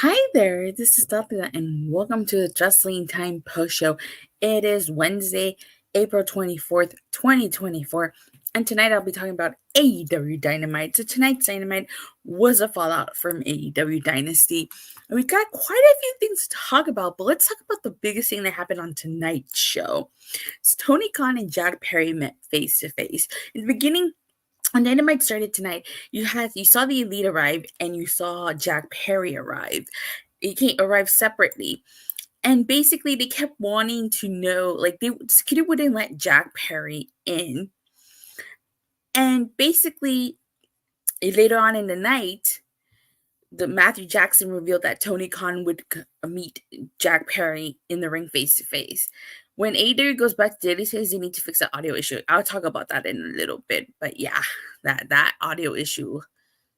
Hi there, this is Datila, and welcome to the Wrestling Time Post Show. It is Wednesday, April 24th, 2024, and tonight I'll be talking about AEW Dynamite. So tonight's Dynamite was a fallout from AEW Dynasty, and we got quite a few things to talk about, but let's talk about the biggest thing that happened on tonight's show. It's Tony Khan and Jack Perry met face-to-face. In the beginning, when Dynamite started tonight, you saw the Elite arrive and you saw Jack Perry arrive. It arrive separately. And basically they kept wanting to know, like security wouldn't let Jack Perry in. And basically later on in the night, Matthew Jackson revealed that Tony Khan would meet Jack Perry in the ring face to face. When AEW goes back to Daily says they need to fix the audio issue. I'll talk about that in a little bit. But yeah, that audio issue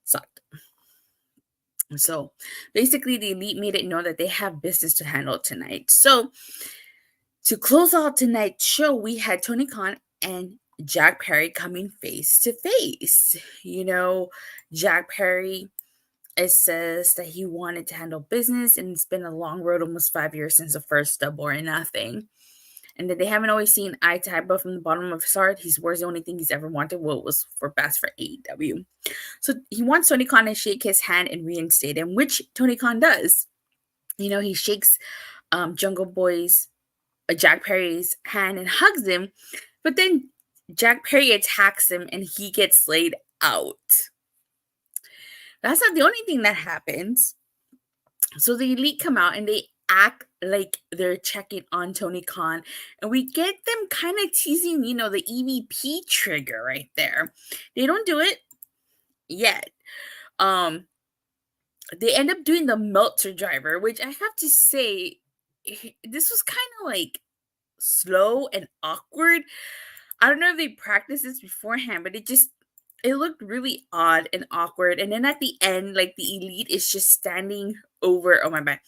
sucked. So basically the Elite made it known that they have business to handle tonight. So to close out tonight's show, we had Tony Khan and Jack Perry coming face to face. You know, Jack Perry, it says that he wanted to handle business, and it's been a long road, almost 5 years since the first Double or Nothing. And that they haven't always seen eye to eye, but from the bottom of his heart, he swears the only thing he's ever wanted was for best for AEW. So he wants Tony Khan to shake his hand and reinstate him, which Tony Khan does. You know, he shakes Jungle Boy's, Jack Perry's hand and hugs him, but then Jack Perry attacks him and he gets laid out. That's not the only thing that happens. So the Elite come out and they act like they're checking on Tony Khan, and we get them kind of teasing, you know, the EVP trigger right there. They don't do it yet. They end up doing the Meltzer driver, which I have to say, this was kind of like slow and awkward. I don't know if they practiced this beforehand, but it looked really odd and awkward. And then at the end, like the Elite is just standing over, oh my bad.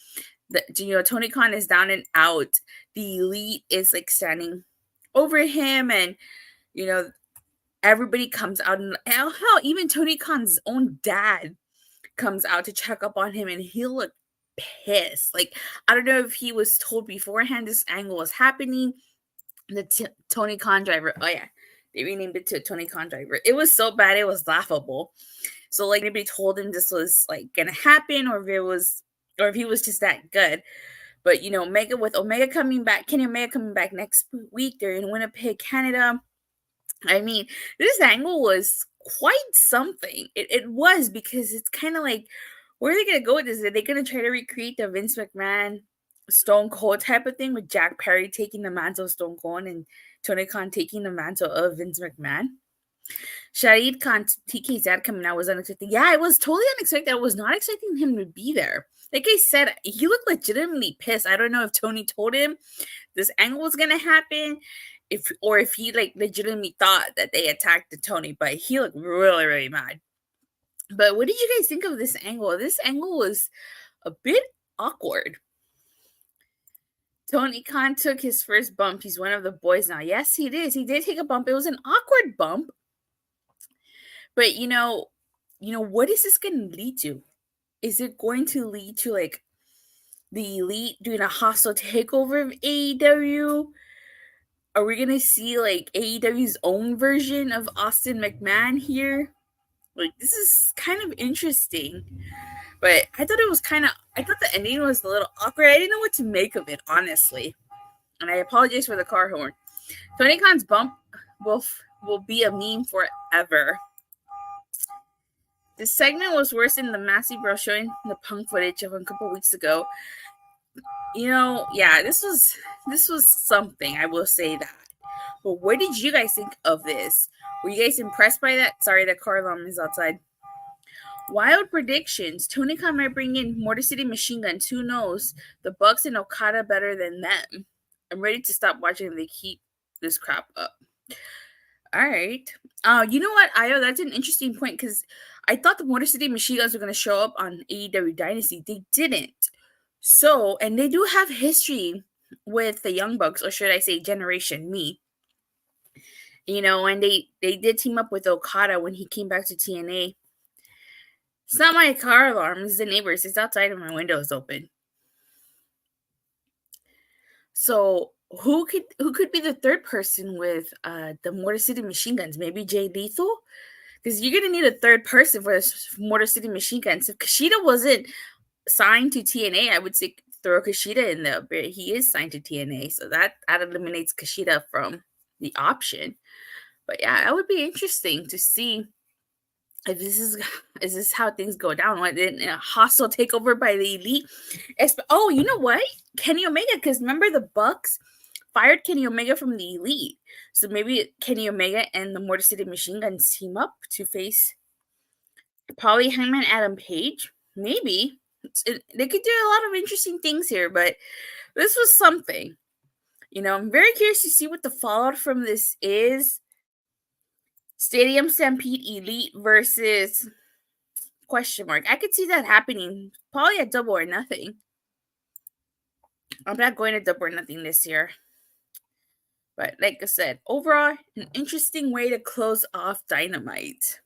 Tony Khan is down and out. The Elite is like standing over him, and you know, everybody comes out, and hell, even Tony Khan's own dad comes out to check up on him, and he looked pissed. Like, I don't know if he was told beforehand this angle was happening. The Tony Khan driver, oh yeah, they renamed it to Tony Khan driver. It was so bad, it was laughable. So like, nobody told him this was like gonna happen, or if he was just that good. But you know, Omega coming back, Kenny Omega coming back next week. They're in Winnipeg, Canada. I mean, this angle was quite something. It was, because it's kind of like, where are they gonna go with this? Are they gonna try to recreate the Vince McMahon Stone Cold type of thing, with Jack Perry taking the mantle of Stone Cold and Tony Khan taking the mantle of Vince McMahon? Shahid Khan, TK's dad, coming out was unexpected. Yeah, it was totally unexpected. I was not expecting him to be there. Like I said, he looked legitimately pissed. I don't know if Tony told him this angle was gonna happen, if he like legitimately thought that they attacked the Tony, but he looked really, really mad. But what did you guys think of this angle? This angle was a bit awkward. Tony Khan took his first bump. He's one of the boys now. Yes, he did. He did take a bump. It was an awkward bump. But you know, what is this going to lead to? Is it going to lead to like the Elite doing a hostile takeover of AEW? Are we going to see like AEW's own version of Austin McMahon here? Like, this is kind of interesting. But I thought the ending was a little awkward. I didn't know what to make of it, honestly. And I apologize for the car horn. Tony Khan's bump will be a meme forever. This segment was worse than the Massey Bro showing the Punk footage of a couple weeks ago. You know, yeah, this was something, I will say that. But what did you guys think of this? Were you guys impressed by that? Sorry, the car alarm is outside. Wild predictions. Tony Khan might bring in Motor City Machine Guns. Who knows? The Bucks and Okada better than them. I'm ready to stop watching and they keep this crap up. All right. You know what, Io? That's an interesting point because I thought the Motor City Machine Guns were going to show up on AEW Dynasty. They didn't. So, and they do have history with the Young Bucks, or should I say, Generation Me. You know, and they did team up with Okada when he came back to TNA. It's not my car alarm. It's the neighbors. It's outside and my window is open. So who could be the third person with the Motor City Machine Guns? Maybe Jay Lethal? Because you're gonna need a third person for this Motor City Machine Guns. If Kushida wasn't signed to TNA, I would say throw Kushida in there, but he is signed to TNA, so that eliminates Kushida from the option. But yeah, that would be interesting to see if this is how things go down. What, in a hostile takeover by the Elite? Oh, you know what? Kenny Omega, because remember the Bucks fired Kenny Omega from the Elite, so maybe Kenny Omega and the Motor City Machine Guns team up to face probably Hangman Adam Page. Maybe they could do a lot of interesting things here, but this was something. You know, I'm very curious to see what the fallout from this is. Stadium Stampede Elite versus question mark. I could see that happening. Probably a Double or Nothing. I'm not going to Double or Nothing this year. But like I said, overall, an interesting way to close off Dynamite.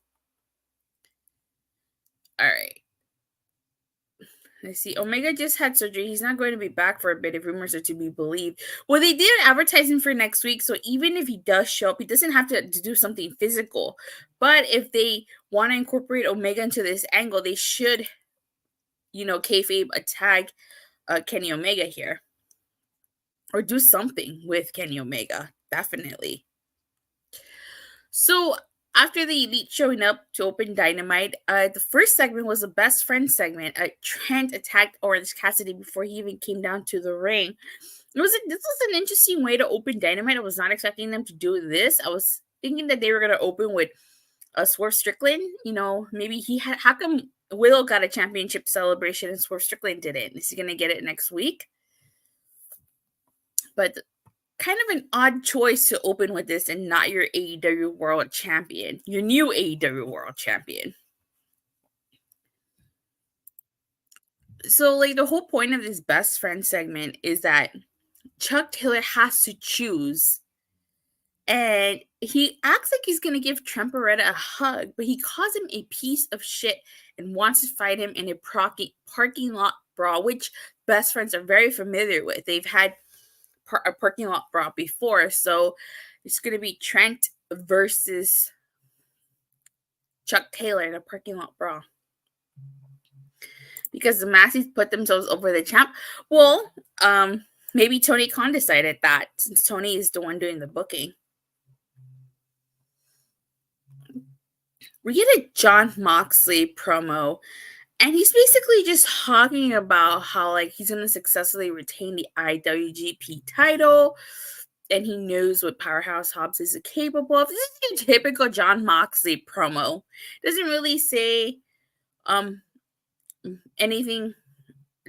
All right. Let's see. Omega just had surgery. He's not going to be back for a bit if rumors are to be believed. Well, they did advertising for next week, so even if he does show up, he doesn't have to do something physical. But if they want to incorporate Omega into this angle, they should, kayfabe tag Kenny Omega here. Or do something with Kenny Omega. Definitely. So after the Elite showing up to open Dynamite, the first segment was a best friend segment. Trent attacked Orange Cassidy before he even came down to the ring. This was an interesting way to open Dynamite. I was not expecting them to do this. I was thinking that they were going to open with Swerve Strickland. Maybe how come Willow got a championship celebration and Swerve Strickland didn't? Is he going to get it next week? But kind of an odd choice to open with this and not your AEW World Champion. Your new AEW World Champion. So, the whole point of this best friend segment is that Chuck Taylor has to choose. And he acts like he's going to give Trent Beretta a hug, but he calls him a piece of shit and wants to fight him in a parking lot brawl, which best friends are very familiar with. They've had a parking lot brawl before, so it's going to be Trent versus Chuck Taylor in a parking lot brawl because the Massies put themselves over the champ. Well, maybe Tony Khan decided that since Tony is the one doing the booking. We get a Jon Moxley promo, and he's basically just talking about how he's going to successfully retain the IWGP title, and he knows what Powerhouse Hobbs is capable of. This is a typical Jon Moxley promo. Doesn't really say anything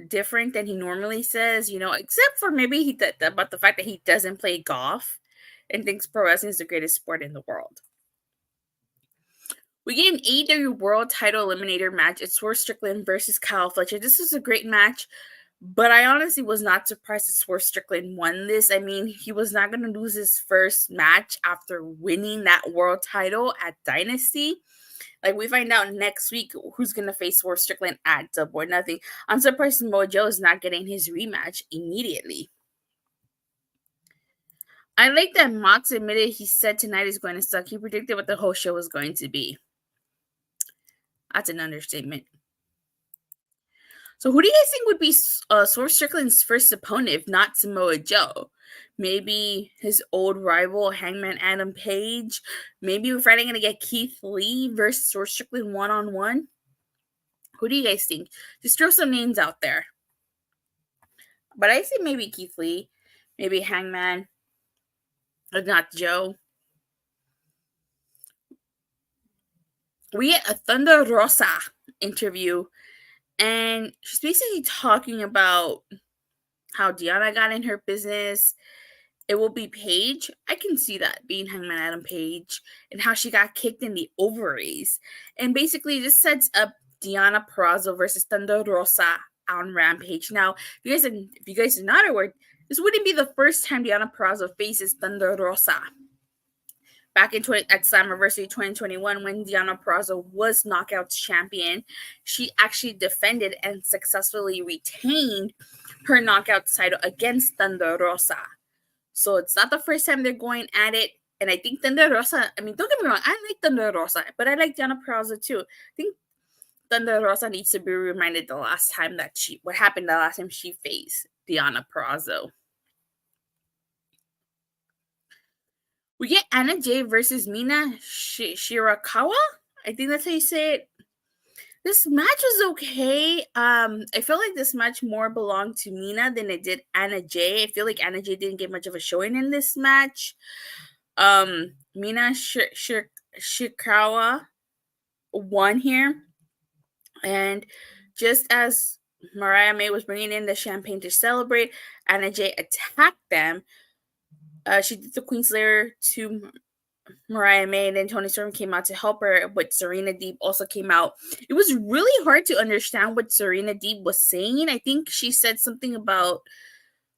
different than he normally says, except for maybe about the fact that he doesn't play golf and thinks pro wrestling is the greatest sport in the world. We get an AEW World Title Eliminator match. It's Swerve Strickland versus Kyle Fletcher. This was a great match, but I honestly was not surprised that Swerve Strickland won this. I mean, he was not going to lose his first match after winning that world title at Dynasty. We find out next week who's going to face Swerve Strickland at Double or Nothing. I'm surprised Samoa Joe is not getting his rematch immediately. I like that Mox admitted he said tonight is going to suck. He predicted what the whole show was going to be. That's an understatement. So who do you guys think would be Swerve Strickland's first opponent if not Samoa Joe? Maybe his old rival, Hangman Adam Page? Maybe we're finally going to get Keith Lee versus Swerve Strickland one-on-one? Who do you guys think? Just throw some names out there. But I say maybe Keith Lee. Maybe Hangman. Or not Joe. We get a Thunder Rosa interview, and she's basically talking about how Deanna got in her business it will be Paige. I can see that being Hangman Adam Page and how she got kicked in the ovaries. And basically this sets up Deonna Purrazzo versus Thunder Rosa on Rampage. Now, if you guys are not aware, this wouldn't be the first time Deonna Purrazzo faces Thunder Rosa. Back at Slammiversary 2021, when Deonna Purrazzo was Knockouts champion, she actually defended and successfully retained her Knockouts title against Thunder Rosa. So it's not the first time they're going at it. And I think Thunder Rosa, I mean, don't get me wrong, I like Thunder Rosa, but I like Deonna Purrazzo too. I think Thunder Rosa needs to be reminded what happened the last time she faced Deonna Purrazzo. We get Anna Jay versus Mina Shirakawa. I think that's how you say it. This match was okay. I feel like this match more belonged to Mina than it did Anna Jay. I feel like Anna Jay didn't get much of a showing in this match. Mina Shirakawa won here. And just as Mariah May was bringing in the champagne to celebrate, Anna Jay attacked them. She did the Queenslayer to Mariah May, and then Toni Storm came out to help her, but Serena Deeb also came out. It was really hard to understand what Serena Deeb was saying. I think she said something about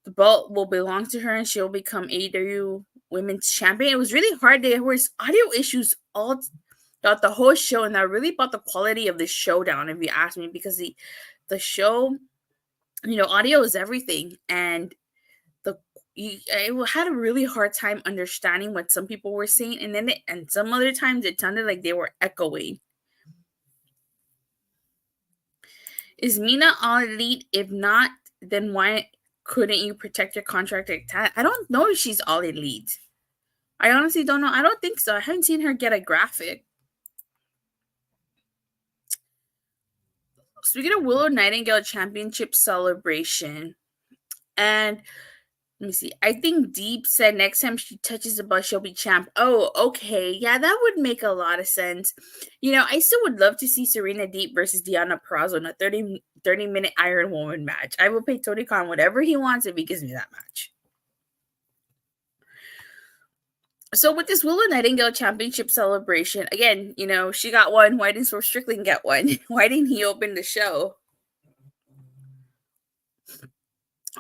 the belt will belong to her and she'll become AEW Women's Champion. It was really hard. There was audio issues all throughout the whole show, and that really brought the quality of the show down, if you ask me, because the show, audio is everything, and I had a really hard time understanding what some people were saying, and some other times it sounded like they were echoing. Is Mina all elite? If not, then why couldn't you protect your contract like that? I don't know if she's all elite. I honestly don't know. I don't think so. I haven't seen her get a graphic. Speaking of Willow Nightingale Championship celebration, and let me see. I think Deep said next time she touches the bus, she'll be champ. Oh, okay. Yeah, that would make a lot of sense. I still would love to see Serena Deep versus Deonna Purrazzo in a 30-minute Iron Woman match. I will pay Tony Khan whatever he wants if he gives me that match. So with this Willow Nightingale Championship celebration, again, she got one. Why didn't Swerve Strickland get one? Why didn't he open the show?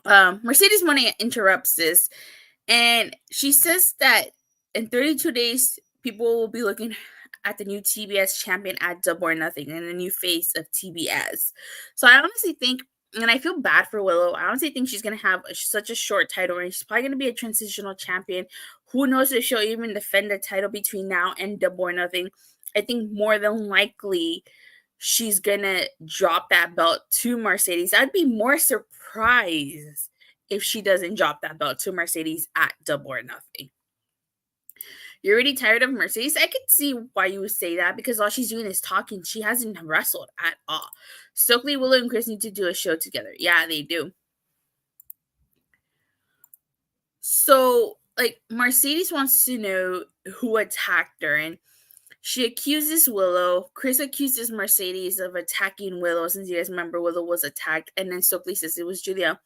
Mercedes Moné interrupts this, and she says that in 32 days, people will be looking at the new TBS champion at Double or Nothing and the new face of TBS. So I honestly think, and I feel bad for Willow, I honestly think she's going to have such a short title reign. She's probably going to be a transitional champion. Who knows if she'll even defend the title between now and Double or Nothing. I think more than likely she's going to drop that belt to Mercedes. I'd be more surprised if she doesn't drop that belt to Mercedes at Double or Nothing. You're already tired of Mercedes? I could see why you would say that, because all she's doing is talking. She hasn't wrestled at all. Stokely, Willow, and Chris need to do a show together. Yeah, they do. So, Mercedes wants to know who attacked her, and she accuses Willow. Chris accuses Mercedes of attacking Willow, since you guys remember Willow was attacked. And then Stokely says it was Julia.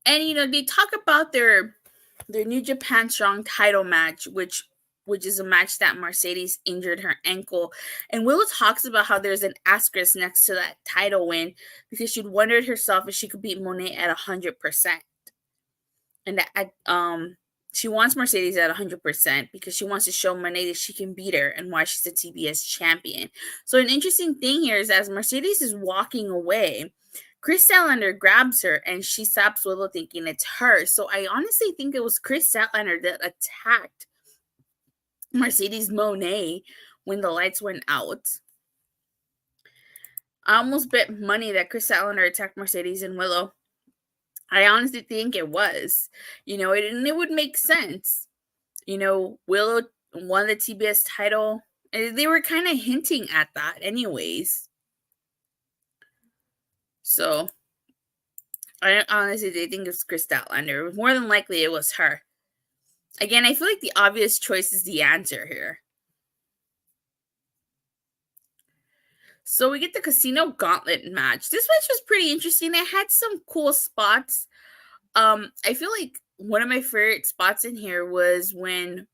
And, they talk about their New Japan Strong title match, which is a match that Mercedes injured her ankle. And Willow talks about how there's an asterisk next to that title win because she'd wondered herself if she could beat Monet at 100%. And that she wants Mercedes at 100% because she wants to show Monet that she can beat her and why she's a TBS champion. So an interesting thing here is as Mercedes is walking away, Chris Statlander grabs her and she stops Willow thinking it's her. So I honestly think it was Chris Statlander that attacked Mercedes Moné when the lights went out. I almost bet money that Chris Statlander attacked Mercedes and Willow. I honestly think it was. It would make sense. Willow won the TBS title. And they were kind of hinting at that anyways. So, I honestly think it's Chris Statlander. More than likely, it was her. Again, I feel like the obvious choice is the answer here. So we get the Casino Gauntlet match. This match was pretty interesting. It had some cool spots. I feel like one of my favorite spots in here was when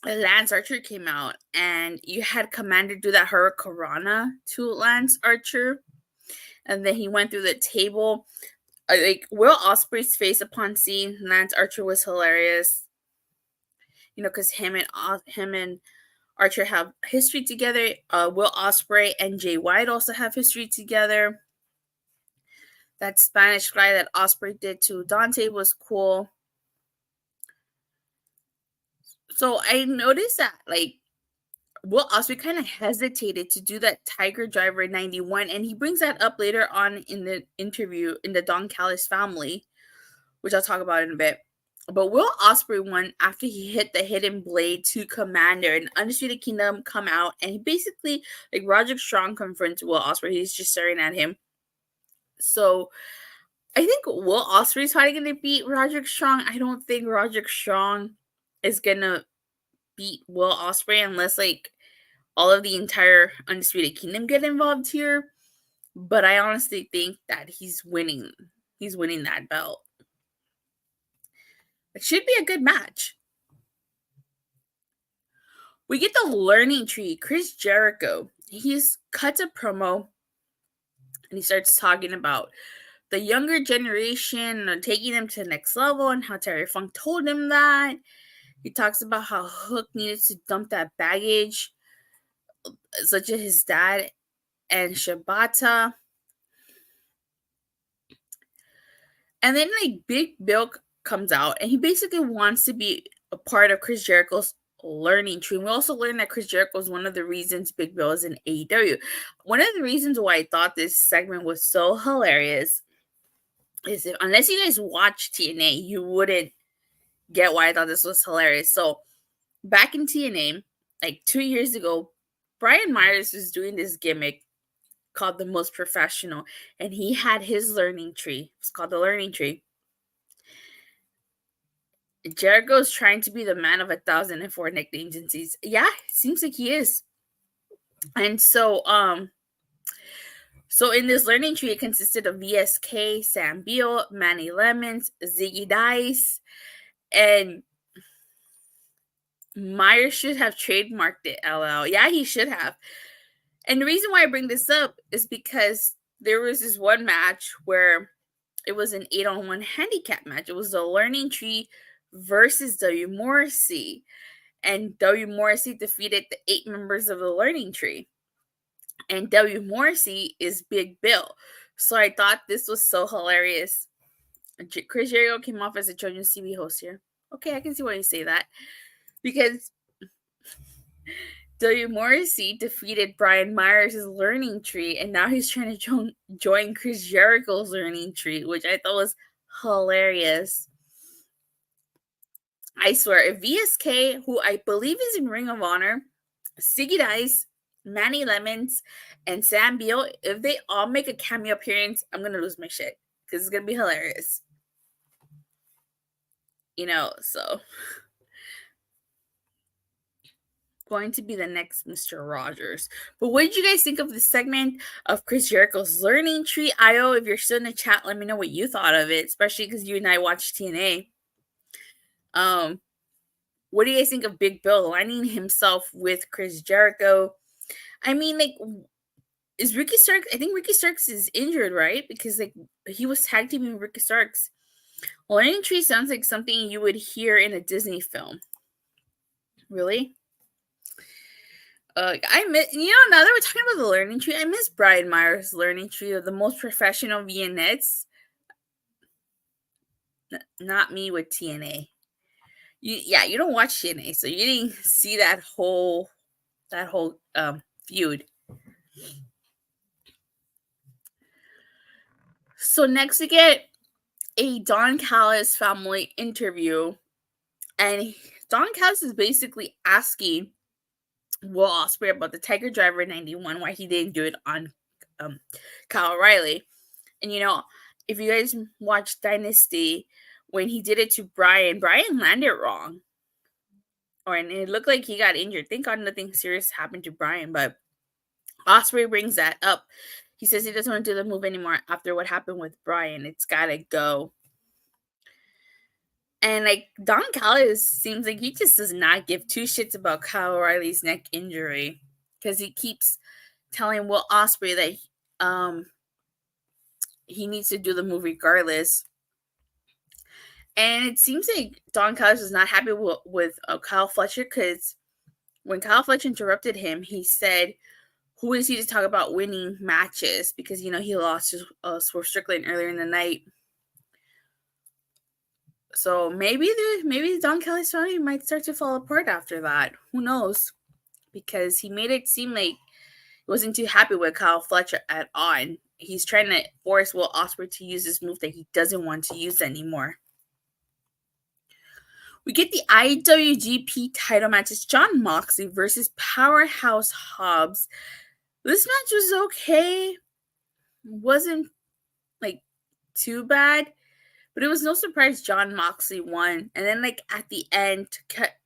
Lance Archer came out and you had Commander do that Hurricanrana to Lance Archer, and then he went through the table. Like Will Ospreay's face upon seeing Lance Archer was hilarious. You know, because him and Archer have history together. Will Ospreay and Jay White also have history together. That Spanish fly that Ospreay did to Dante was cool. So I noticed that, like, Will Ospreay kind of hesitated to do that Tiger Driver 91, and he brings that up later on in the interview in the Don Callis family, which I'll talk about in a bit. But Will Ospreay won after he hit the hidden blade to Commander, and Undisputed Kingdom come out, and he basically, like, Roderick Strong confronts Will Ospreay. He's just staring at him. So I think Will Ospreay's probably going to beat Roderick Strong. I don't think Roderick Strong is going to beat Will Ospreay unless, like, all of the entire Undisputed Kingdom get involved here. But I honestly think that he's winning. He's winning that belt. It should be a good match. We get the learning tree. Chris Jericho. He's cuts a promo and he starts talking about the younger generation and taking them to the next level and how Terry Funk told him that. He talks about how Hook needed to dump that baggage, such as his dad and Shibata. And then, like, Big Bill comes out and he basically wants to be a part of Chris Jericho's learning tree. And we also learned that Chris Jericho is one of the reasons Big Bill is in AEW. One of the reasons why I thought this segment was so hilarious is if, unless you guys watch TNA, you wouldn't get why I thought this was hilarious. So back in TNA, like 2 years ago, Brian Myers was doing this gimmick called The Most Professional, and he had his learning tree. It's called the learning tree. Jericho's trying to be the man of 1,004 nicknames and sees. Yeah, it seems like he is. And so in this learning tree, it consisted of VSK, Sam Beal, Manny Lemons, Ziggy Dice, and Myers should have trademarked it, LL. Yeah, he should have. And the reason why I bring this up is because there was this one match where it was an 8-on-1 handicap match. It was the learning tree versus W. Morrissey. And W. Morrissey defeated the 8 members of the learning tree. And W. Morrissey is Big Bill. So I thought this was so hilarious. Chris Jericho came off as a children's TV host here. Okay, I can see why you say that. Because W. Morrissey defeated Brian Myers' learning tree, and now he's trying to join Chris Jericho's learning tree, which I thought was hilarious. I swear, if VSK, who I believe is in Ring of Honor, Ziggy Dice, Manny Lemons, and Sam Beal, if they all make a cameo appearance, I'm going to lose my shit, because it's going to be hilarious. You know, so going to be the next Mr. Rogers. But what did you guys think of this segment of Chris Jericho's learning tree? Io, if you're still in the chat, let me know what you thought of it, especially because you and I watched TNA. What do you guys think of Big Bill aligning himself with Chris Jericho? I mean, like, is Ricky Starks? I think Ricky Starks is injured, right? Because, like, he was tag teaming Ricky Starks. Learning tree sounds like something you would hear in a Disney film. Really? I miss, now that we're talking about the learning tree, I miss Brian Myers' learning tree of the most professional vignettes. Not me with TNA. You don't watch TNA, so you didn't see that whole feud. So next we get a Don Callis family interview, and Don Callis is basically asking Will Ospreay about the Tiger Driver 91, why he didn't do it on Kyle O'Reilly. And if you guys watch Dynasty, when he did it to Brian landed wrong. And it looked like he got injured. Thank God nothing serious happened to Brian, but Ospreay brings that up. He says he doesn't want to do the move anymore after what happened with Bryan. It's gotta go. And like Don Callis seems like he just does not give two shits about Kyle O'Reilly's neck injury, because he keeps telling Will Ospreay that he needs to do the move regardless. And it seems like Don Callis is not happy with Kyle Fletcher, because when Kyle Fletcher interrupted him, he said, who is he to talk about winning matches? Because, you know, he lost to Swerve Strickland earlier in the night. So maybe Don Callis family might start to fall apart after that. Who knows? Because he made it seem like he wasn't too happy with Kyle Fletcher at all. And he's trying to force Will Ospreay to use this move that he doesn't want to use anymore. We get the IWGP title match. It's Jon Moxley versus Powerhouse Hobbs. This match was okay. Wasn't like too bad, but it was no surprise Jon Moxley won. And then like at the end,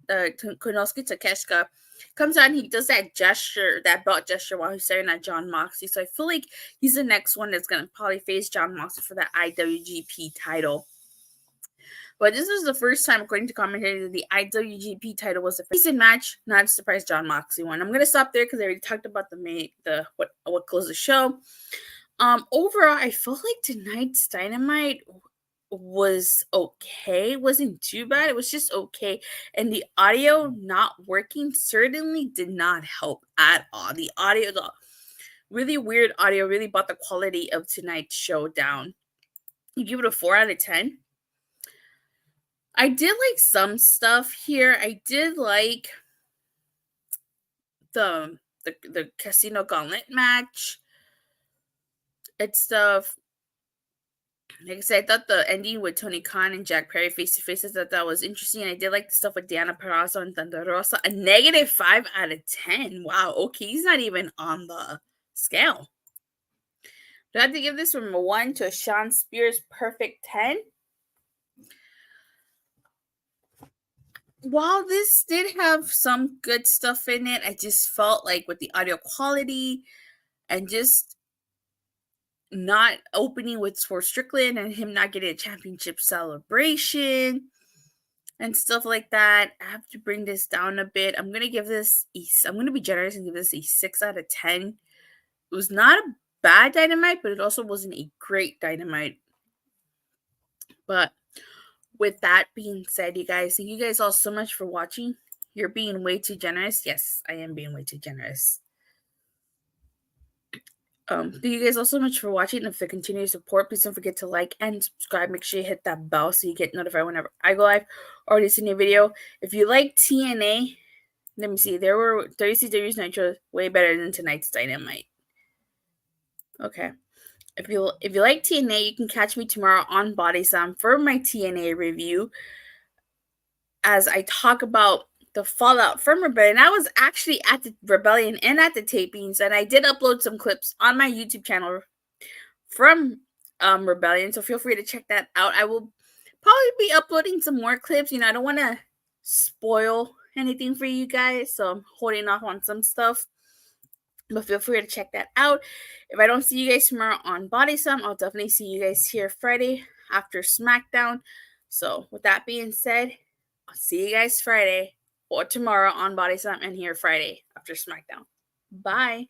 Konosuke Takeshita comes out and he does that gesture, that belt gesture, while he's staring at Jon Moxley. So I feel like he's the next one that's gonna probably face Jon Moxley for that IWGP title. But this was the first time, according to commentary, that the IWGP title was a recent match. Not a surprise Jon Moxley won. I'm gonna stop there because I already talked about what closed the show. Overall, I felt like tonight's Dynamite was okay. It wasn't too bad. It was just okay. And the audio not working certainly did not help at all. The really weird audio really brought the quality of tonight's show down. You give it a 4 out of 10. I did like some stuff here. I did like the Casino Gauntlet match and stuff. Like I said, I thought the ending with Tony Khan and Jack Perry face to face, I thought that was interesting. I did like the stuff with Deonna Purrazzo and Thunder Rosa. A negative 5 out of 10. Wow. Okay, he's not even on the scale. Do I have to give this from a 1 to a Sean Spears perfect 10? While this did have some good stuff in it, I just felt like with the audio quality and just not opening with Swerve Strickland and him not getting a championship celebration and stuff like that, I have to bring this down a bit. I'm going to be generous and give this a 6 out of 10. It was not a bad Dynamite, but it also wasn't a great Dynamite. But with that being said, you guys, thank you guys all so much for watching. You're being way too generous. Yes, I am being way too generous. Thank you guys all so much for watching. And for continued support, please don't forget to like and subscribe. Make sure you hit that bell so you get notified whenever I go live or release a new video. If you like TNA, let me see. There were 36W's Nitro way better than tonight's Dynamite. Okay. If you like TNA, you can catch me tomorrow on Body Slam for my TNA review as I talk about the fallout from Rebellion. I was actually at the Rebellion and at the tapings, and I did upload some clips on my YouTube channel from Rebellion, so feel free to check that out. I will probably be uploading some more clips. You know, I don't want to spoil anything for you guys, so I'm holding off on some stuff. But feel free to check that out. If I don't see you guys tomorrow on Body Slam, I'll definitely see you guys here Friday after SmackDown. So with that being said, I'll see you guys Friday or tomorrow on Body Slam and here Friday after SmackDown. Bye.